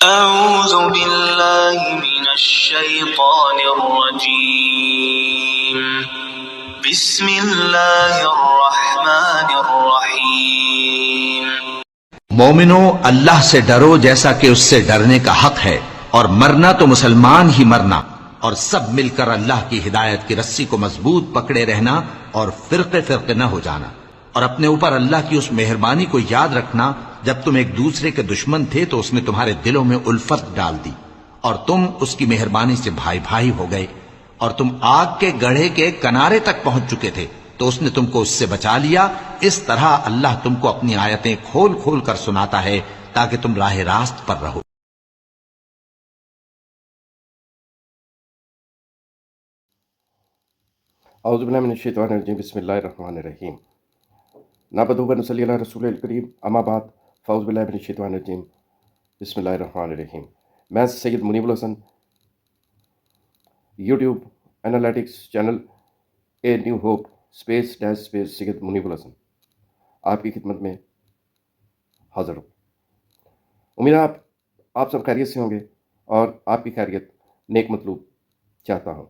أعوذ بالله من الشيطان الرجيم بسم الله الرحمن الرحيم مومنو، اللہ سے ڈرو جیسا کہ اس سے ڈرنے کا حق ہے، اور مرنا تو مسلمان ہی مرنا، اور سب مل کر اللہ کی ہدایت کی رسی کو مضبوط پکڑے رہنا اور فرقے فرقے نہ ہو جانا، اور اپنے اوپر اللہ کی اس مہربانی کو یاد رکھنا جب تم ایک دوسرے کے دشمن تھے تو اس نے تمہارے دلوں میں الفت ڈال دی اور تم اس کی مہربانی سے بھائی بھائی ہو گئے، اور تم آگ کے گڑھے کے کنارے تک پہنچ چکے تھے تو اس نے تم کو اس سے بچا لیا۔ اس طرح اللہ تم کو اپنی آیتیں کھول کھول کر سناتا ہے تاکہ تم راہ راست پر رہو۔ اعوذ باللہ من الشیطان الرجیم، بسم اللہ الرحمن الرحیم، نحمدہ و نصلی علی رسول الکریم، اما بعد، فاعوذ باللہ من الشیطان الرجیم، بسم اللہ الرحمن الرحیم۔ میں Syed Munib ul-Hassan, YouTube analytics channel a new hope space dash space Syed Munib ul-Hassan آپ کی خدمت میں حاضر ہوں۔ امید ہے آپ سب خیریت سے ہوں گے اور آپ کی خیریت نیک مطلوب چاہتا ہوں۔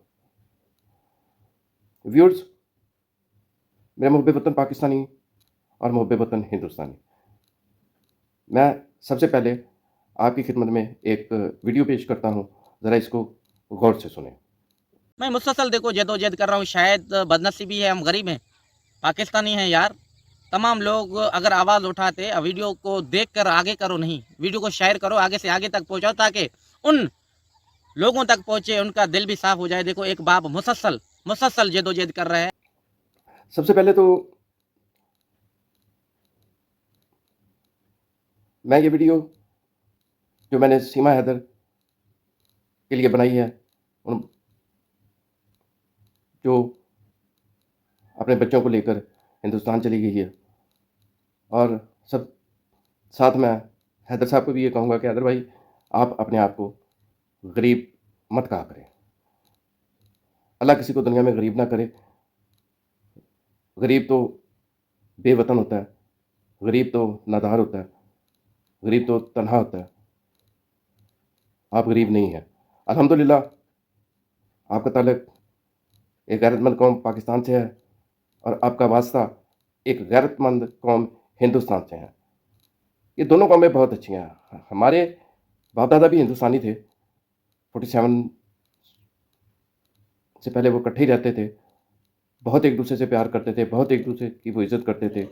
ویورز، میرے محب وطن پاکستانی اور محب وطن ہندوستانی، میں سب سے پہلے آپ کی خدمت میں ایک ویڈیو پیش کرتا ہوں، ذرا اس کو غور سے سنیں۔ میں مسلسل دیکھو جدوجہد کر رہا ہوں، شاید بدنصیبی ہے، ہم غریب ہیں، پاکستانی ہیں یار۔ تمام لوگ اگر آواز اٹھاتے، ویڈیو کو دیکھ کر آگے کرو نہیں، ویڈیو کو شیئر کرو، آگے سے آگے تک پہنچاؤ تاکہ ان لوگوں تک پہنچے، ان کا دل بھی صاف ہو جائے۔ دیکھو ایک باپ مسلسل جدوجہد کر رہا ہے۔ سب سے پہلے تو میں یہ ویڈیو جو میں نے سیما حیدر کے لیے بنائی ہے، جو اپنے بچوں کو لے کر ہندوستان چلی گئی ہے، اور ساتھ میں حیدر صاحب کو بھی یہ کہوں گا کہ حیدر بھائی، آپ اپنے آپ کو غریب مت کہا کریں۔ اللہ کسی کو دنیا میں غریب نہ کرے۔ غریب تو بے وطن ہوتا ہے، غریب تو نادار ہوتا ہے، غریب تو تنہا ہوتا ہے۔ آپ غریب نہیں ہیں، الحمدللہ۔ آپ کا تعلق ایک غیرت مند قوم پاکستان سے ہے، اور آپ کا واسطہ ایک غیرت مند قوم ہندوستان سے ہے۔ یہ دونوں قومیں بہت اچھی ہیں۔ ہمارے باپ دادا بھی ہندوستانی تھے، 47 سے پہلے وہ اکٹھے ہی رہتے تھے، بہت ایک دوسرے سے پیار کرتے تھے، بہت ایک دوسرے کی وہ عزت کرتے تھے۔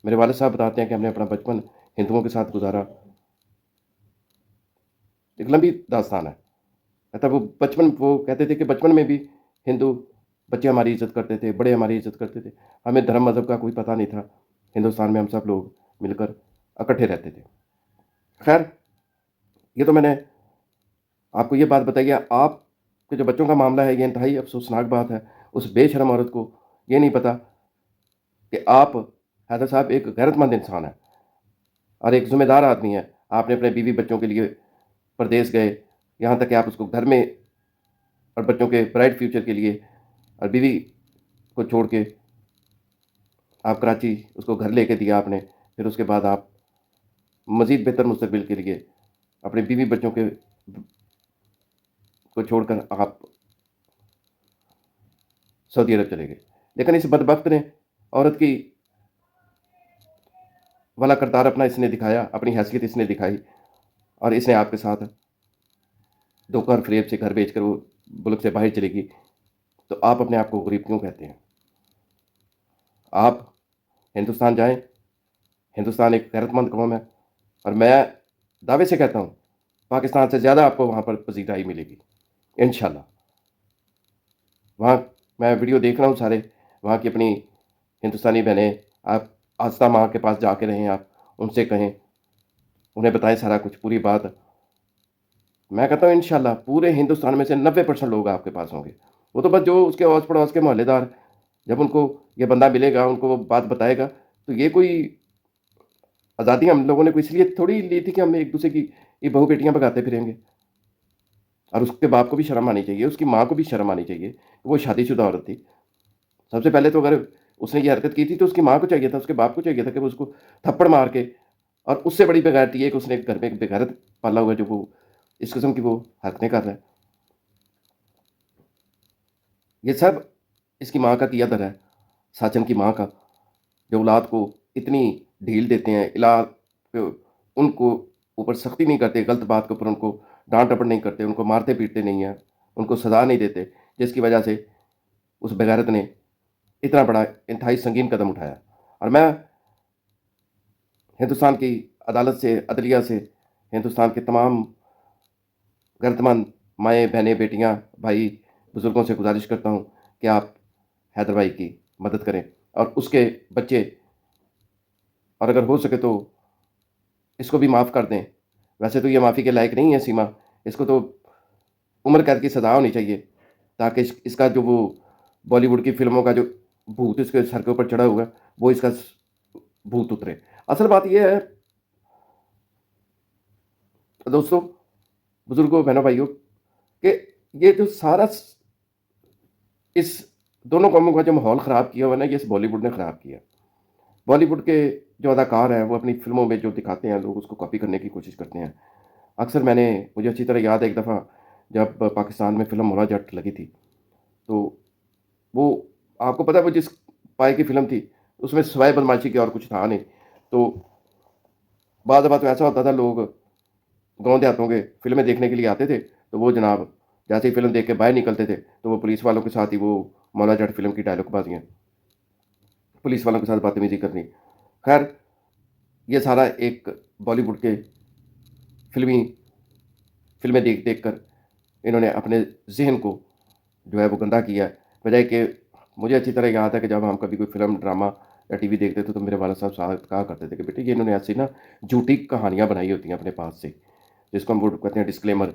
میرے والد صاحب بتاتے ہیں کہ ہم نے اپنا بچپن ہندوؤں کے ساتھ گزارا۔ ایک لمبی داستان ہے۔ وہ کہتے تھے کہ بچپن میں بھی ہندو بچے ہماری عزت کرتے تھے، بڑے ہماری عزت کرتے تھے، ہمیں دھرم مذہب کا کوئی پتہ نہیں تھا، ہندوستان میں ہم سب لوگ مل کر اکٹھے رہتے تھے۔ خیر، یہ تو میں نے آپ کو یہ بات بتائی ہے۔ آپ کے جو بچوں کا معاملہ ہے، یہ انتہائی افسوسناک بات ہے۔ اس بے شرم عورت کو یہ نہیں پتا کہ آپ حیدر صاحب ایک غیرت مند انسان ہیں اور ایک ذمہ دار آدمی ہیں۔ آپ نے اپنے بیوی بچوں کے لیے پردیس گئے، یہاں تک کہ آپ اس کو گھر میں اور بچوں کے برائٹ فیوچر کے لیے، اور بیوی کو چھوڑ کے آپ کراچی اس کو گھر لے کے دیا آپ نے۔ پھر اس کے بعد آپ مزید بہتر مستقبل کے لیے اپنے بیوی بچوں کو چھوڑ کر آپ سعودی عرب چلے گئے۔ لیکن اس بدبخت نے عورت کی والا کردار اپنا اس نے دکھایا، اپنی حیثیت اس نے دکھائی، اور اس نے آپ کے ساتھ دھوکہ اور فریب سے گھر بیچ کر وہ ملک سے باہر چلے گی۔ تو آپ اپنے آپ کو غریب کیوں کہتے ہیں؟ آپ ہندوستان جائیں، ہندوستان ایک غیرت مند قوم ہے، اور میں دعوے سے کہتا ہوں پاکستان سے زیادہ آپ کو وہاں پر پذیرائی ملے گی انشاءاللہ۔ وہاں میں ویڈیو دیکھ رہا ہوں، سارے وہاں کی اپنی ہندوستانی بہنیں، آپ آستہ ماں کے پاس جا کے رہیں، آپ ان سے کہیں، انہیں بتائیں سارا کچھ، پوری بات۔ میں کہتا ہوں انشاءاللہ پورے ہندوستان میں سے 90% لوگ آپ کے پاس ہوں گے۔ وہ تو بس جو اس کے اوس پڑوس کے محلے دار، جب ان کو یہ بندہ ملے گا، ان کو وہ بات بتائے گا، تو یہ کوئی آزادی ہم لوگوں نے کوئی اس لیے تھوڑی لی تھی کہ ہم ایک دوسرے کی یہ بہو بیٹیاں بگاتے پھریں گے۔ اور اس کے باپ کو بھی شرم آنی چاہیے، اس کی ماں کو بھی شرم آنی چاہیے۔ وہ شادی شدہ عورت تھی۔ سب سے پہلے تو اگر اس نے یہ حرکت کی تھی تو اس کی ماں کو چاہیے تھا، اس کے باپ کو چاہیے تھا کہ وہ اس کو تھپڑ مار کے اور اس سے بڑی بےغیرتی ہے کہ اس نے گھر میں ایک بےغیرت پالا ہوا ہے جو وہ اس قسم کی وہ حرکتیں کر رہا ہے. یہ سب اس کی ماں کا کیا در ہے، ساچن کی ماں کا، جو اولاد کو اتنی ڈھیل دیتے ہیں، ان کو اوپر سختی نہیں کرتے، غلط بات کے اوپر ان کو ڈانٹ ڈپٹ نہیں کرتے، ان کو مارتے پیٹتے نہیں ہیں، ان کو سزا نہیں دیتے، جس کی وجہ سے اس بغیرت نے اتنا بڑا انتہائی سنگین قدم اٹھایا. اور میں ہندوستان کی عدالت سے، عدلیہ سے، ہندوستان کے تمام غیرتمند مائیں بہنیں بیٹیاں بھائی بزرگوں سے گزارش کرتا ہوں کہ آپ حیدر بھائی کی مدد کریں اور اس کے بچے، اور اگر ہو سکے تو اس کو بھی معاف کر دیں. ویسے تو یہ معافی کے لائق نہیں ہے سیما، اس کو تو عمر قید کی سزا ہونی چاہیے تاکہ اس کا جو وہ بالی ووڈ کی فلموں کا جو بھوت اس کے سر کے اوپر چڑھا ہوا ہے وہ اس کا بھوت اترے. اصل بات یہ ہے دوستوں، بزرگوں، بہنوں، بھائیوں، کہ یہ جو سارا اس دونوں قوموں کا جو ماحول خراب کیا ہوا ہے نا، یہ اس بالی ووڈ نے خراب کیا. بالی ووڈ کے جو اداکار ہیں وہ اپنی فلموں میں جو دکھاتے ہیں لوگ اس کو کاپی کرنے کی کوشش کرتے ہیں. اکثر مجھے اچھی طرح یاد ہے ایک دفعہ جب پاکستان میں فلم مولا جٹ لگی تھی تو وہ آپ کو پتہ ہے وہ جس پائے کی فلم تھی اس میں سوائے بدماشی کے اور کچھ تھا نہیں. تو بعض بات ایسا ہوتا تھا، لوگ گاؤں دیہاتوں کے فلمیں دیکھنے کے لیے آتے تھے تو وہ جناب جیسے ہی فلم دیکھ کے باہر نکلتے تھے تو وہ پولیس والوں کے ساتھ ہی وہ مولا جٹ فلم کی ڈائلاگ بازیاں پولیس والوں کے ساتھ بدتمیزی کرنی. خیر یہ سارا ایک بالی ووڈ کے فلمیں دیکھ دیکھ کر انہوں نے اپنے ذہن کو جو ہے وہ گندہ کیا ہے. بجائے کہ مجھے اچھی طرح یاد ہے کہ جب ہم کبھی کوئی فلم ڈرامہ یا ٹی وی دیکھتے تھے تو میرے والد صاحب ساتھ کہا کرتے تھے کہ بیٹے یہ انہوں نے ایسی نا جھوٹی کہانیاں بنائی ہوتی ہیں اپنے پاس سے، جس کو ہم وہ کہتے ہیں ڈسکلیمر.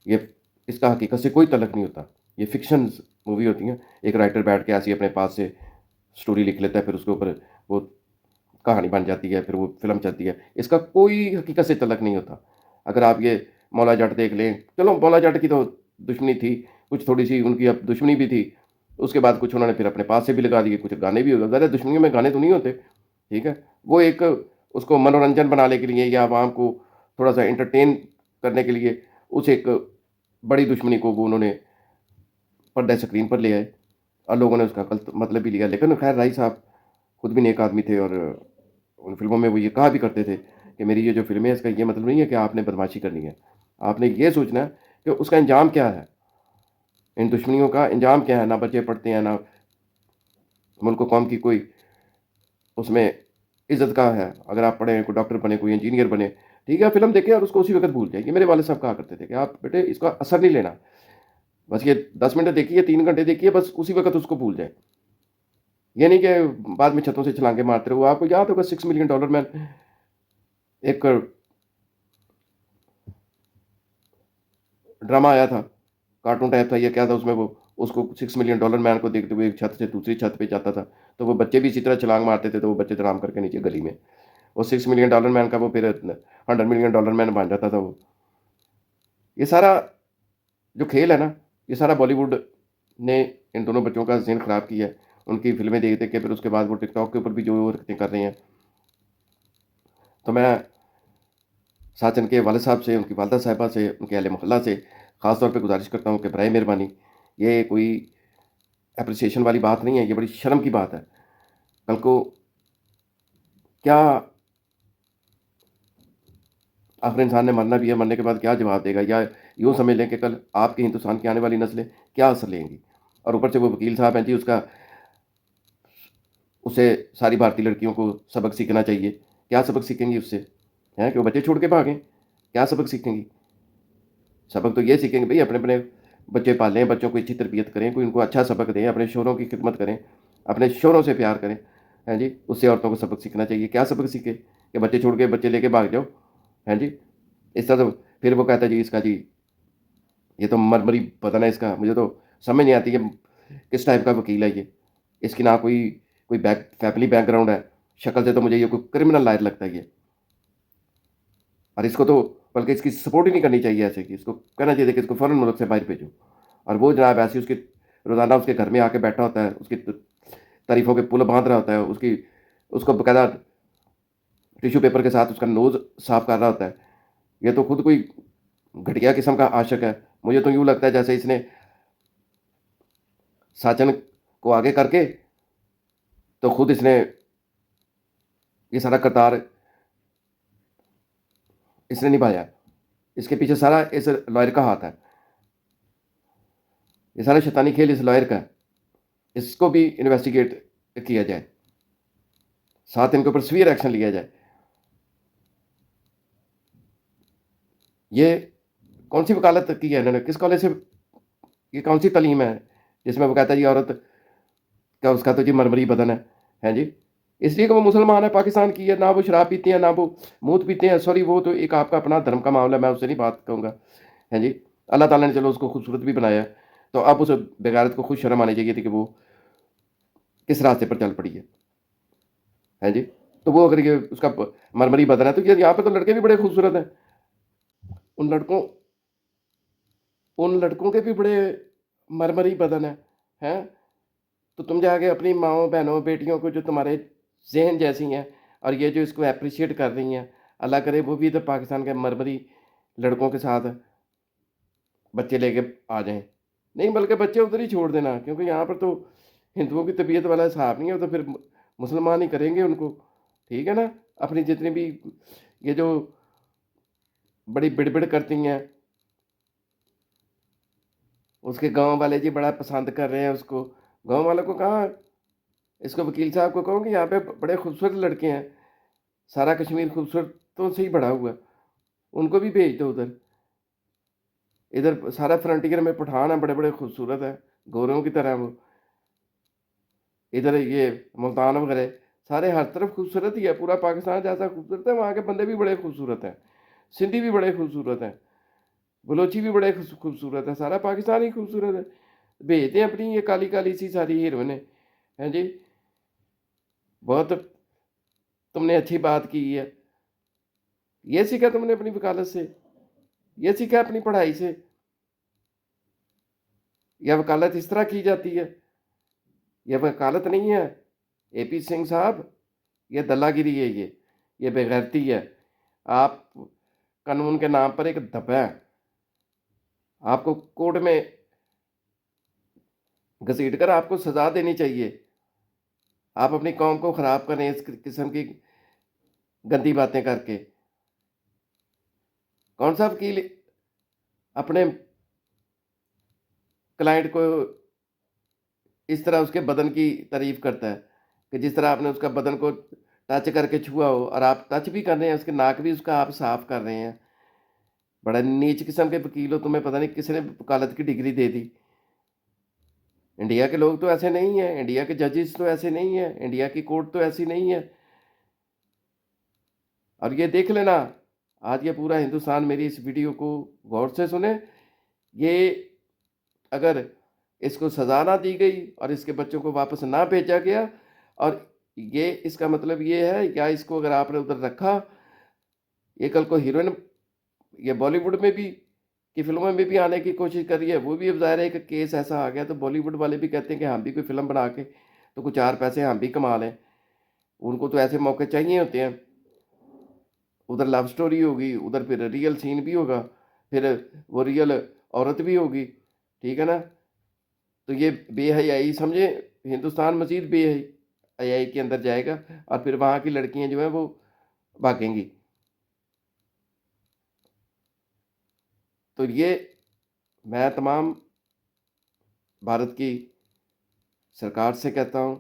یہ اس کا حقیقت سے کوئی تعلق نہیں ہوتا، یہ فکشنز مووی ہوتی ہیں. ایک رائٹر بیٹھ کے ایسی اپنے پاس سے سٹوری لکھ لیتا ہے، پھر اس کے اوپر وہ کہانی بن جاتی ہے، پھر وہ فلم چلتی ہے. اس کا کوئی حقیقت سے تعلق نہیں ہوتا. اگر آپ یہ مولا جٹ دیکھ لیں، چلو مولا جٹ کی تو دشمنی تھی کچھ تھوڑی سی، ان کی اب دشمنی بھی تھی، اس کے بعد کچھ انہوں نے پھر اپنے پاس سے بھی لگا دیے، کچھ گانے بھی ہو گئے. زیادہ دشمنیوں میں گانے تو نہیں ہوتے، ٹھیک ہے، وہ ایک اس کو منورنجن بنانے کے لیے یا عوام کو تھوڑا سا انٹرٹین کرنے کے لیے اس ایک بڑی دشمنی کو وہ انہوں نے پردہ اسکرین پر لے آئے اور لوگوں نے اس کا غلط مطلب بھی لیا. لیکن خیر رائی صاحب خود بھی نیک آدمی تھے اور ان فلموں میں وہ یہ کہا بھی کرتے تھے کہ میری یہ جو فلمیں ہیں اس کا یہ مطلب نہیں ہے کہ آپ نے بدماشی کرنی ہے، آپ نے یہ سوچنا ہے کہ اس کا انجام کیا ہے، ان دشمنیوں کا انجام کیا ہے. نہ بچے پڑھتے ہیں، نہ ملک و قوم کی کوئی اس میں عزت کا ہے. اگر آپ پڑھیں، کوئی ڈاکٹر بنے، کوئی انجینئر بنے، ٹھیک ہے، فلم دیکھیں اور اس کو اسی وقت بھول جائیں. یہ میرے والد صاحب کہا کرتے تھے کہ آپ بیٹے اس کا اثر نہیں لینا، بس یہ 10 منٹ دیکھیے، 3 گھنٹے دیکھیے، بس اسی وقت اس کو بھول جائیں. یہ نہیں کہ بعد میں چھتوں سے چھلانگے مارتے رہو. آپ کو یاد ہوگا $6 ملین میں ایک ڈرامہ آیا تھا، کارٹون ٹائپ تھا، یہ کیا تھا، اس میں وہ اس کو $6 ملین مین کو دیکھتے ہوئے ایک چھت سے دوسری چھت پہ جاتا تھا تو وہ بچے بھی اسی طرح چھلانگ مارتے تھے تو وہ بچے درام کر کے نیچے گلی میں وہ $6 ملین مین کا وہ پھر $100 ملین مین بن جاتا تھا. وہ یہ سارا جو کھیل ہے نا، یہ سارا بالی ووڈ نے ان دونوں بچوں کا ذہن خراب کیا ہے. ان کی فلمیں دیکھ دیکھ کے پھر اس کے بعد وہ ٹک ٹاک کے اوپر بھی جو حرکتیں کر رہے ہیں. تو میں ساچن کے والد صاحب سے، ان کی والدہ صاحبہ سے، ان کے اہل محلہ سے خاص طور پہ گزارش کرتا ہوں کہ برائے مہربانی یہ کوئی اپریسیشن والی بات نہیں ہے، یہ بڑی شرم کی بات ہے. کل کو کیا آخر انسان نے مرنا بھی ہے، مرنے کے بعد کیا جواب دے گا؟ یا یوں سمجھ لیں کہ کل آپ کی ہندوستان کی آنے والی نسلیں کیا اثر لیں گی؟ اور اوپر سے وہ وکیل صاحب ہیں جی، اسے ساری بھارتی لڑکیوں کو سبق سیکھنا چاہیے. کیا سبق سیکھیں گی اس سے؟ ہیں کہ وہ بچے چھوڑ کے بھاگیں؟ کیا سبق سیکھیں گی؟ سبق تو یہ سیکھیں گے بھئی اپنے اپنے بچے پالیں، بچوں کو اچھی تربیت کریں، کوئی ان کو اچھا سبق دیں، اپنے شوہروں کی خدمت کریں، اپنے شوہروں سے پیار کریں. ہیں جی، اس سے عورتوں کو سبق سیکھنا چاہیے. کیا سبق سیکھے کہ بچے چھوڑ کے بچے لے کے بھاگ جاؤ؟ ہیں جی، اس طرح تو پھر وہ کہتا ہے جی اس کا جی یہ تو مرمری بدن ہے اس کا. مجھے تو سمجھ نہیں آتی کہ کس ٹائپ کا وکیل ہے یہ. اس کی نہ کوئی فیملی بیک گراؤنڈ ہے، شکل سے تو مجھے یہ کوئی کرمنل لائر لگتا ہے یہ. اور اس کو تو بلکہ اس کی سپورٹ ہی نہیں کرنی چاہیے ایسے کی. اس کو کہنا چاہیے کہ اس کو فوراً ملک سے باہر بھیجو. اور وہ جناب ایسی اس کی روزانہ اس کے گھر میں آ کے بیٹھا ہوتا ہے، اس کی تعریفوں کے پل باندھ رہا ہوتا ہے، اس کو باقاعدہ ٹیشو پیپر کے ساتھ اس کا نوز صاف کر رہا ہوتا ہے. یہ تو خود کوئی گھٹیا قسم کا عاشق ہے. مجھے تو یوں لگتا ہے جیسے اس نے ساچن کو آگے کر کے تو خود اس نے یہ سارا کردار اس نے نبھایا. اس کے پیچھے سارا اس لائر کا ہاتھ ہے. یہ سارا شیطانی کھیل اس لائر کا ہے. اس کو بھی انویسٹیگیٹ کیا جائے, ساتھ ان کے اوپر سویئر ایکشن لیا جائے. یہ کون سی وکالت کی ہے انہوں نے, کس کالج سے, یہ کون سی تعلیم ہے جس میں وہ کہتا ہے جی عورت کا اس کا تو جی مرمری بدن ہے جی, اس لیے کہ وہ مسلمان ہے, پاکستان کی ہے, نہ وہ شراب پیتے ہیں نہ وہ موت پیتے ہیں. سوری, وہ تو ایک آپ کا اپنا دھرم کا معاملہ ہے, میں اس سے نہیں بات کہوں گا ہے جی. اللہ تعالیٰ نے چلو اس کو خوبصورت بھی بنایا, تو اب اس بغیرت کو خود شرم آنی چاہیے تھی کہ وہ کس راستے پر چل پڑی ہے جی. تو وہ اگر یہ اس کا مرمری بدن ہے تو یہاں پہ تو لڑکے بھی بڑے خوبصورت ہیں, ان لڑکوں کے بھی بڑے مرمری بدن ہیں. تو تم جا کے اپنی ماؤں بہنوں بیٹیوں کو جو تمہارے ذہن جیسی ہیں اور یہ جو اس کو اپریشیٹ کر رہی ہیں, اللہ کرے وہ بھی ادھر پاکستان کے مرمری لڑکوں کے ساتھ بچے لے کے آ جائیں. نہیں بلکہ بچے ادھر ہی چھوڑ دینا, کیونکہ یہاں پر تو ہندوؤں کی طبیعت والا حساب نہیں ہے, تو پھر مسلمان ہی کریں گے ان کو, ٹھیک ہے نا. اپنی جتنی بھی یہ جو بڑی بڑبڑ کرتی ہیں, اس کے گاؤں والے جی بڑا پسند کر رہے ہیں اس کو. گاؤں والوں کو کہاں, اس کو وکیل صاحب کو کہوں کہ یہاں پہ بڑے خوبصورت لڑکے ہیں, سارا کشمیر خوبصورتوں سے ہی بڑا ہوا, ان کو بھی بھیج دو ادھر. ادھر سارا فرنٹیئر میں پٹھان ہے, بڑے بڑے خوبصورت ہیں گوروں کی طرح. وہ ادھر یہ ملتان وغیرہ سارے ہر طرف خوبصورت ہی ہے, پورا پاکستان جیسا خوبصورت ہے. وہاں کے بندے بھی بڑے خوبصورت ہیں, سندھی بھی بڑے خوبصورت ہیں, بلوچی بھی بڑے خوبصورت ہیں, سارا پاکستان ہی خوبصورت ہے. بھیجتے ہیں اپنی یہ کالی کالی سی ساری ہیروئنیں ہیں جی. بہت تم نے اچھی بات کی ہے. یہ سیکھا تم نے اپنی وکالت سے, یہ سیکھا اپنی پڑھائی سے, یا وکالت اس طرح کی جاتی ہے؟ یہ وکالت نہیں ہے اے پی سنگھ صاحب, یہ دلہ گیری ہے, یہ بے غیرتی ہے. آپ قانون کے نام پر ایک دھبا ہے, آپ کو کورٹ میں گھسیٹ کر آپ کو سزا دینی چاہیے. آپ اپنی قوم کو خراب کریں اس قسم کی گندی باتیں کر کے. کون سا وکیل اپنے کلائنٹ کو اس طرح اس کے بدن کی تعریف کرتا ہے کہ جس طرح آپ نے اس کا بدن کو ٹچ کر کے چھوا ہو, اور آپ ٹچ بھی کر رہے ہیں, اس کے ناک بھی اس کا آپ صاف کر رہے ہیں. بڑا نیچ قسم کے وکیل ہو, تمہیں پتہ نہیں کس نے وکالت کی ڈگری دے دی. انڈیا کے لوگ تو ایسے نہیں ہیں, انڈیا کے ججز تو ایسے نہیں ہیں, انڈیا کی کورٹ تو ایسی نہیں ہے. اور یہ دیکھ لینا, آج یہ پورا ہندوستان میری اس ویڈیو کو غور سے سنے. یہ اگر اس کو سزا نہ دی گئی اور اس کے بچوں کو واپس نہ بھیجا گیا, اور یہ اس کا مطلب یہ ہے, یا اس کو اگر آپ نے ادھر رکھا, یہ کل کو ہیروئن یہ بالی ووڈ میں بھی کی فلموں میں بھی آنے کی کوشش کر رہی ہے, وہ بھی اب ظاہر ہے کہ کیس ایسا آ گیا تو بالی ووڈ والے بھی کہتے ہیں کہ ہم بھی کوئی فلم بنا کے تو کچھ 4 پیسے ہم بھی کما لیں. ان کو تو ایسے موقع چاہیے ہوتے ہیں. ادھر لو سٹوری ہوگی, ادھر پھر ریئل سین بھی ہوگا, پھر وہ ریئل عورت بھی ہوگی, ٹھیک ہے نا. تو یہ بے حیائی سمجھے, ہندوستان مزید بے حیائی کے اندر جائے گا, اور پھر وہاں کی لڑکیاں جو ہیں وہ بھاگیں گی. تو یہ میں تمام بھارت کی سرکار سے کہتا ہوں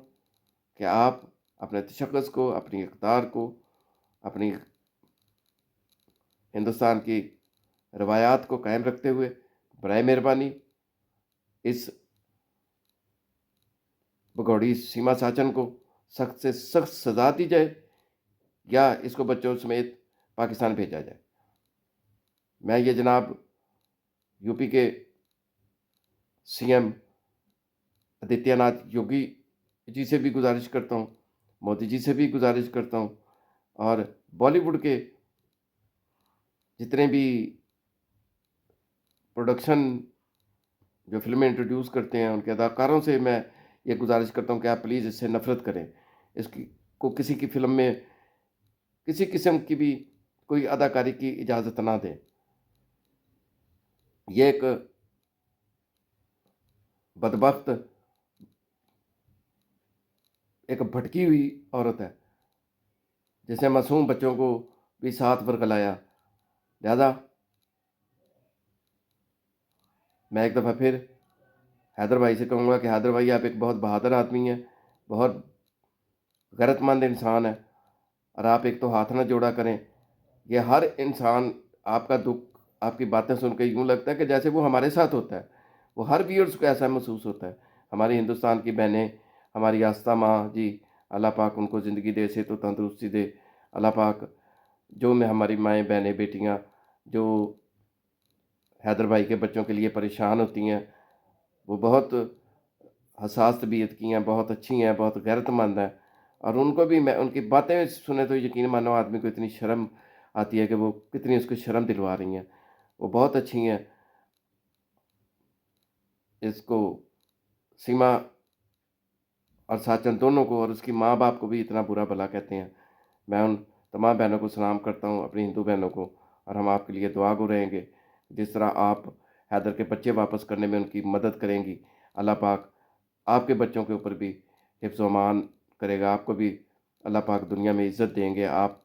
کہ آپ اپنے تشخص کو, اپنی اقدار کو, اپنی ہندوستان کی روایات کو قائم رکھتے ہوئے برائے مہربانی اس بگوڑی سیما ساچن کو سخت سے سخت سزا دی جائے, یا اس کو بچوں سمیت پاکستان بھیجا جائے. میں یہ جناب یو پی کے سی ایم آدتیہ ناتھ یوگی جی سے بھی گزارش کرتا ہوں, مودی جی سے بھی گزارش کرتا ہوں, اور بالی ووڈ کے جتنے بھی پروڈکشن جو فلمیں انٹروڈیوس کرتے ہیں ان کے اداکاروں سے میں یہ گزارش کرتا ہوں کہ آپ پلیز اس سے نفرت کریں. اس کو کسی کی فلم میں کسی قسم کی بھی کوئی اداکاری کی اجازت نہ دیں. یہ ایک بدبخت، ایک بھٹکی ہوئی عورت ہے جس نے معصوم بچوں کو بھی ساتھ ورگلایا. لہذا میں ایک دفعہ پھر حیدر بھائی سے کہوں گا کہ حیدر بھائی آپ ایک بہت بہادر آدمی ہیں، بہت غیرت مند انسان ہے، اور آپ ایک تو ہاتھ نہ جوڑا کریں. یہ ہر انسان آپ کا دکھ، آپ کی باتیں سن کے یوں لگتا ہے کہ جیسے وہ ہمارے ساتھ ہوتا ہے. وہ ہر ویورز کو ایسا محسوس ہوتا ہے. ہماری ہندوستان کی بہنیں، ہماری آستہ ماں جی، اللہ پاک ان کو زندگی دے، صحت و تندرستی دے. اللہ پاک جو میں ہماری مائیں بہنیں بیٹیاں جو حیدر بھائی کے بچوں کے لیے پریشان ہوتی ہیں، وہ بہت حساس طبیعت کی ہیں، بہت اچھی ہیں، بہت غیرت مند ہیں. اور ان کو بھی میں ان کی باتیں سنے تو یقین مانو آدمی کو اتنی شرم آتی ہے کہ وہ کتنی اس کو شرم دلوا رہی ہیں. وہ بہت اچھی ہیں. اس کو سیما اور ساچن دونوں کو اور اس کی ماں باپ کو بھی اتنا برا بھلا کہتے ہیں. میں ان تمام بہنوں کو سلام کرتا ہوں، اپنی ہندو بہنوں کو، اور ہم آپ کے لیے دعا گو رہیں گے. جس طرح آپ حیدر کے بچے واپس کرنے میں ان کی مدد کریں گی، اللہ پاک آپ کے بچوں کے اوپر بھی حفظ و امان کرے گا. آپ کو بھی اللہ پاک دنیا میں عزت دیں گے. آپ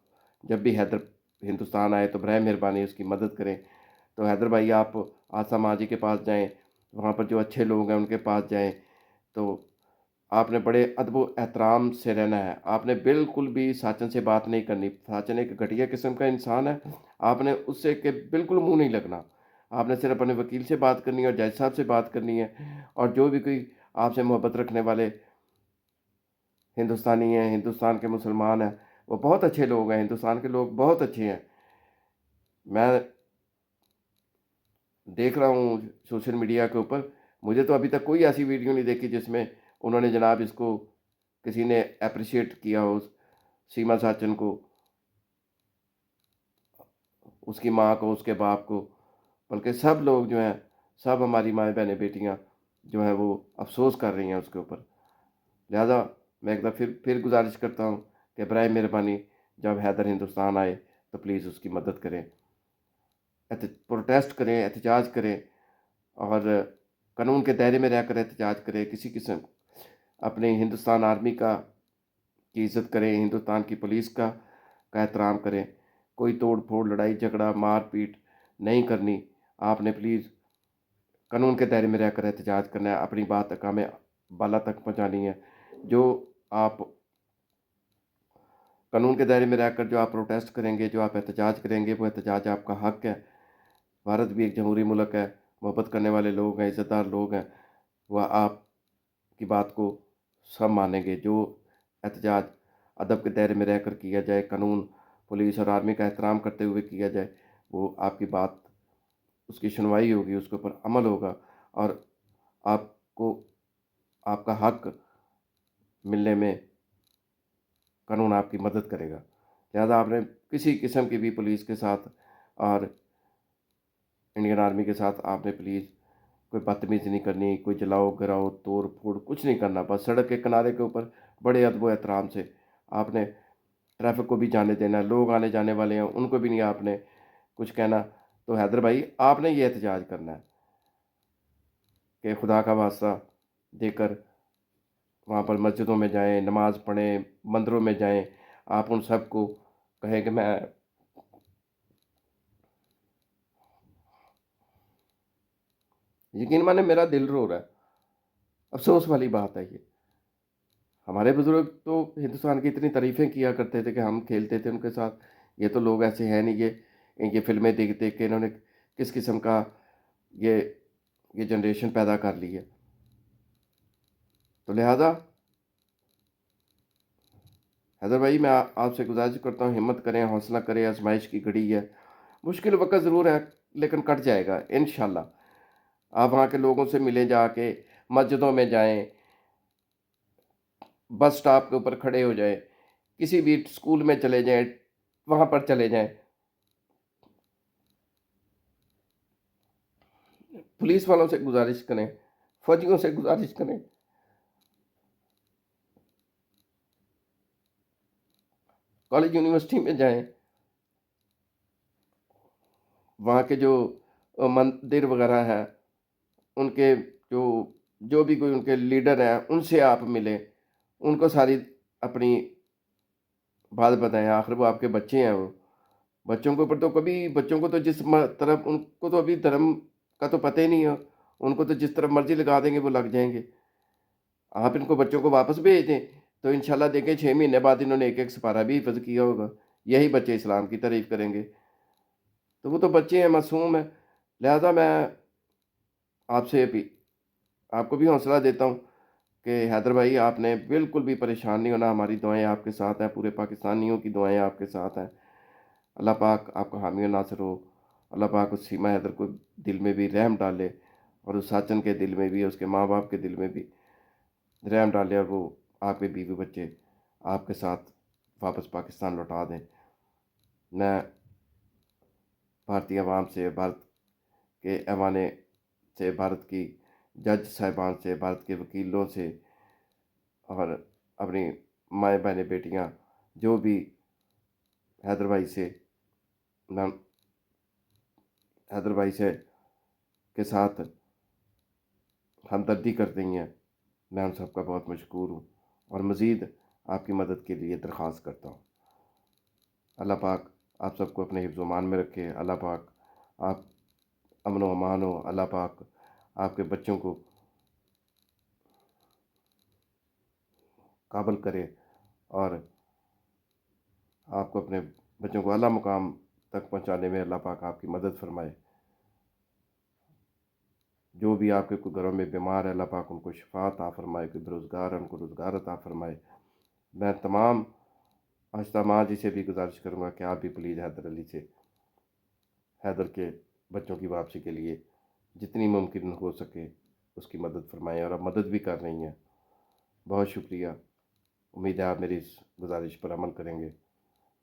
جب بھی حیدر ہندوستان آئے تو برائے مہربانی اس کی مدد کریں. تو حیدر بھائی آپ آسا ماں جی کے پاس جائیں، وہاں پر جو اچھے لوگ ہیں ان کے پاس جائیں. تو آپ نے بڑے ادب و احترام سے رہنا ہے. آپ نے بالکل بھی ساچن سے بات نہیں کرنی. ساچن ایک گھٹیا قسم کا انسان ہے. آپ نے اس سے کہ بالکل منہ نہیں لگنا. آپ نے صرف اپنے وکیل سے بات کرنی ہے اور جج صاحب سے بات کرنی ہے. اور جو بھی کوئی آپ سے محبت رکھنے والے ہندوستانی ہیں، ہندوستان کے مسلمان ہیں، وہ بہت اچھے لوگ ہیں. ہندوستان کے لوگ بہت اچھے ہیں. میں دیکھ رہا ہوں سوشل میڈیا کے اوپر، مجھے تو ابھی تک کوئی ایسی ویڈیو نہیں دیکھی جس میں انہوں نے جناب اس کو کسی نے اپریشیٹ کیا ہو، سیما ساچن کو، اس کی ماں کو، اس کے باپ کو. بلکہ سب لوگ جو ہیں، سب ہماری مائیں بہنیں بیٹیاں جو ہیں وہ افسوس کر رہی ہیں اس کے اوپر. لہذا میں ایک دفعہ پھر گزارش کرتا ہوں کہ برائے مہربانی جب حیدر ہندوستان آئے تو پلیز اس کی مدد کریں، پروٹیسٹ کریں، احتجاج کریں، اور قانون کے دائرے میں رہ کر احتجاج کریں. کسی قسم اپنے ہندوستان آرمی کی عزت کریں، ہندوستان کی پولیس کا احترام کریں. کوئی توڑ پھوڑ، لڑائی جھگڑا، مار پیٹ نہیں کرنی. آپ نے پلیز قانون کے دائرے میں رہ کر احتجاج کرنا ہے، اپنی بات اقوام بالا تک پہنچانی ہے. جو آپ قانون کے دائرے میں رہ کر جو آپ پروٹیسٹ کریں گے، جو آپ احتجاج کریں گے، وہ احتجاج آپ کا حق ہے. بھارت بھی ایک جمہوری ملک ہے، محبت کرنے والے لوگ ہیں، عزت دار لوگ ہیں. وہ آپ کی بات کو سب مانیں گے. جو احتجاج ادب کے دائرے میں رہ کر کیا جائے، قانون، پولیس اور آرمی کا احترام کرتے ہوئے کیا جائے، وہ آپ کی بات، اس کی سنوائی ہوگی، اس کے اوپر عمل ہوگا، اور آپ کو آپ کا حق ملنے میں قانون آپ کی مدد کرے گا. لہذا آپ نے کسی قسم کی بھی پولیس کے ساتھ اور انڈین آرمی کے ساتھ آپ نے پلیز کوئی بدتمیزی نہیں کرنی، کوئی جلاؤ گراؤ توڑ پھوڑ کچھ نہیں کرنا. بس سڑک کے کنارے کے اوپر بڑے ادب و احترام سے آپ نے ٹریفک کو بھی جانے دینا. لوگ آنے جانے والے ہیں، ان کو بھی نہیں آپ نے کچھ کہنا. تو حیدر بھائی آپ نے یہ احتجاج کرنا ہے کہ خدا کا واسطہ دے کر وہاں پر مسجدوں میں جائیں، نماز پڑھیں، مندروں میں جائیں. آپ ان سب کو کہیں کہ میں یقین مانے میرا دل رو رہا ہے. افسوس والی بات ہے یہ. ہمارے بزرگ تو ہندوستان کی اتنی تعریفیں کیا کرتے تھے کہ ہم کھیلتے تھے ان کے ساتھ. یہ تو لوگ ایسے ہیں نہیں. یہ فلمیں دیکھ دیکھ کے انہوں نے کس قسم کا یہ جنریشن پیدا کر لی ہے. تو لہذا حیدر بھائی میں آپ سے گزارش کرتا ہوں، ہمت کریں، حوصلہ کریں. آزمائش کی گھڑی ہے، مشکل وقت ضرور ہے لیکن کٹ جائے گا انشاءاللہ. آپ وہاں کے لوگوں سے ملیں، جا کے مسجدوں میں جائیں، بس سٹاپ کے اوپر کھڑے ہو جائیں، کسی بھی اسکول میں چلے جائیں، وہاں پر چلے جائیں. پولیس والوں سے گزارش کریں، فوجیوں سے گزارش کریں، کالج یونیورسٹی میں جائیں، وہاں کے جو مندر وغیرہ ہیں، ان کے جو بھی کوئی ان کے لیڈر ہیں، ان سے آپ ملیں، ان کو ساری اپنی بات بتائیں. آخر وہ آپ کے بچے ہیں. وہ بچوں کے اوپر تو کبھی، بچوں کو تو جس طرف، ان کو تو ابھی دھرم کا تو پتہ ہی نہیں ہے، ان کو تو جس طرف مرضی لگا دیں گے وہ لگ جائیں گے. آپ ان کو بچوں کو واپس بھیج دیں تو انشاءاللہ دیکھیں 6 مہینے بعد انہوں نے ایک ایک سپارہ بھی حفظ کیا ہوگا. یہی بچے اسلام کی تعریف کریں گے. تو وہ تو بچے ہیں، معصوم ہیں. لہذا میں آپ کو بھی حوصلہ دیتا ہوں کہ حیدر بھائی آپ نے بالکل بھی پریشان نہیں ہونا. ہماری دعائیں آپ کے ساتھ ہیں، پورے پاکستانیوں کی دعائیں آپ کے ساتھ ہیں. اللہ پاک آپ کا حامی و ناصر ہو. اللہ پاک اس سیما حیدر کو دل میں بھی رحم ڈالے، اور اس ساچن کے دل میں بھی، اس کے ماں باپ کے دل میں بھی رحم ڈالے، اور وہ آپ کے بیوی بچے آپ کے ساتھ واپس پاکستان لوٹا دیں. میں بھارتی عوام سے، بھارت کے ایوانے سے، بھارت کی جج صاحبان سے، بھارت کے وکیلوں سے، اور اپنی مائیں بہنیں بیٹیاں جو بھی حیدر بھائی سے کے ساتھ ہمدردی کر رہی ہیں، میں ان سب کا بہت مشکور ہوں، اور مزید آپ کی مدد کے لیے درخواست کرتا ہوں. اللہ پاک آپ سب کو اپنے حفظ و امان میں رکھے. اللہ پاک آپ امن و امان ہو. اللہ پاک آپ کے بچوں کو قابل کرے، اور آپ کو اپنے بچوں کو اعلیٰ مقام تک پہنچانے میں اللہ پاک آپ کی مدد فرمائے. جو بھی آپ کے کوئی گھروں میں بیمار ہے، اللہ پاک ان کو شفا عطا فرمائے. کوئی بےروزگار ہے، ان کو روزگار عطا فرمائے. میں تمام آشتا ماں جی سے بھی گزارش کروں گا کہ آپ بھی پلیز حیدر کے بچوں کی واپسی کے لیے جتنی ممکن ہو سکے اس کی مدد فرمائیں، اور اب مدد بھی کر رہی ہیں. بہت شکریہ. امید ہے آپ میری اس گزارش پر عمل کریں گے.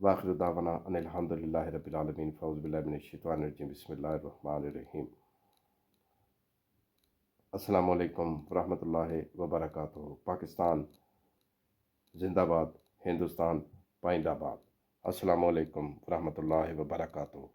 وآخر دعوانا ان الحمد للہ رب العالمین. فاعوذ باللہ من الشیطان الرجیم. بسم اللہ الرحمن الرحیم. السلام علیکم ورحمۃ اللہ وبرکاتہ. پاکستان زندہ باد، ہندوستان پائندہ باد. السلام علیکم ورحمۃ اللہ وبرکاتہ.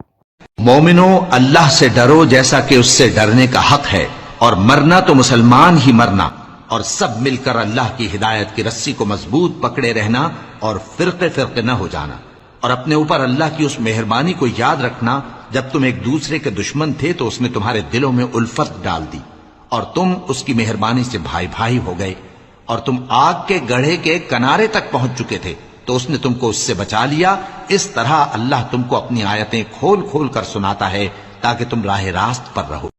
مومنو، اللہ سے ڈرو جیسا کہ اس سے ڈرنے کا حق ہے، اور مرنا تو مسلمان ہی مرنا، اور سب مل کر اللہ کی ہدایت کی رسی کو مضبوط پکڑے رہنا، اور فرقے فرقے نہ ہو جانا. اور اپنے اوپر اللہ کی اس مہربانی کو یاد رکھنا جب تم ایک دوسرے کے دشمن تھے تو اس نے تمہارے دلوں میں الفت ڈال دی، اور تم اس کی مہربانی سے بھائی بھائی ہو گئے. اور تم آگ کے گڑھے کے کنارے تک پہنچ چکے تھے تو اس نے تم کو اس سے بچا لیا. اس طرح اللہ تم کو اپنی آیتیں کھول کھول کر سناتا ہے تاکہ تم راہ راست پر رہو.